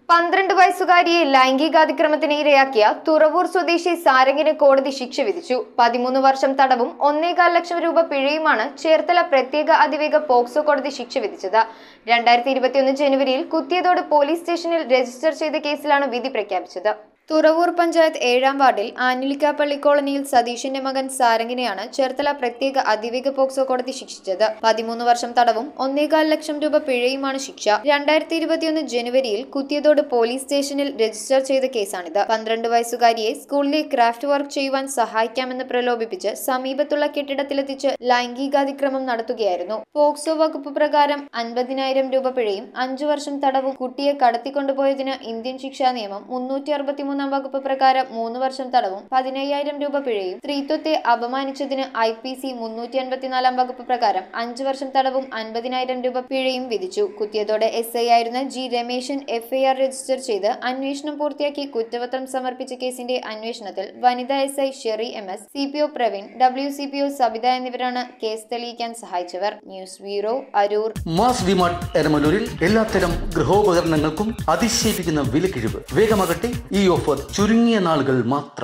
12 വയസ്സുകാരിയെ ലൈംഗികാതിക്രമത്തിന് ഇരയാക്കിയ തുറവൂർ സ്വദേശി സാരംഗിന് കോടതി ശിക്ഷ വിധിച്ചു. 13 വർഷം തടവും 1.25 ലക്ഷം രൂപ പിഴയുമാണ് ചേർത്തല പ്രത്യേക അതിവേഗ പോക്സോ കോടതി ശിക്ഷ വിധിച്ചത്. 2021 ജനുവരിയിൽ കുത്തിയതോട് പോലീസ് സ്റ്റേഷനിൽ രജിസ്റ്റർ ചെയ്ത കേസിലാണ് വിധി പ്രഖ്യാപിച്ചത്. തുറവൂർ പഞ്ചായത്ത് 7-ാം വാർഡിൽ ആഞ്ഞിലിക്കാപ്പള്ളി കോളനിയിൽ സതീഷിന്റെ മകൻ സാരംഗിനെയാണ് ചേർത്തല പ്രത്യേക അതിവേഗ പോക്സോ കോടതി ശിക്ഷിച്ചത്. 13 വർഷം തടവും 1.25 ലക്ഷം രൂപ പിഴയുമാണ് ശിക്ഷ. 2021 ജനുവരിയിൽ കുത്തിയതോട് പോലീസ് സ്റ്റേഷനിൽ രജിസ്റ്റർ ചെയ്ത കേസാണിത്. 12 വയസ്സുകാരിയെ സ്കൂളിലെ ക്രാഫ്റ്റ് വർക്ക് ചെയ്യുവാൻ സഹായിക്കാമെന്ന് പ്രലോഭിപ്പിച്ച് സമീപത്തുള്ള കെട്ടിടത്തിലെത്തിച്ച് ലൈംഗികാതിക്രമം നടത്തുകയായിരുന്നു. പോക്സോ വകുപ്പ് പ്രകാരം 50,000 രൂപ പിഴയും 5 വർഷം തടവും, കുട്ടിയെ കടത്തിക്കൊണ്ടുപോയതിന് ഇന്ത്യൻ ശിക്ഷാ നിയമം 363 വകുപ്പ് പ്രകാരം 3 വർഷം തടവും 15,000 രൂപ പിഴയും, സ്ത്രീത്വത്തെ അപമാനിച്ചതിന് IPC 354 വകുപ്പ് പ്രകാരം 5 വർഷം തടവും 50,000 രൂപ പിഴയും വിധിച്ചു. കുത്തിയതോടെ SI ആയിരുന്ന G രമേശൻ FIR രജിസ്റ്റർ ചെയ്ത് അന്വേഷണം പൂർത്തിയാക്കി കുറ്റപത്രം സമർപ്പിച്ച കേസിന്റെ അന്വേഷണത്തിൽ വനിതാ SI Sheri MS, CPO Praveen, WCPO Sabitha എന്നിവരാണ് കേസ് തെളിയിക്കാൻ സഹായിച്ചവർ. News bureau, Aroor. Mass DMart എരമലൂരിൽ എല്ലാത്തരം ഗൃഹോപകരണങ്ങൾക്കും അതിശയിപ്പിക്കുന്ന വിലക്കിഴിവ്. വേഗമാകട്ടെ, ഈ ഓഫർ ചുരുങ്ങിയ നാളുകൾ മാത്രം.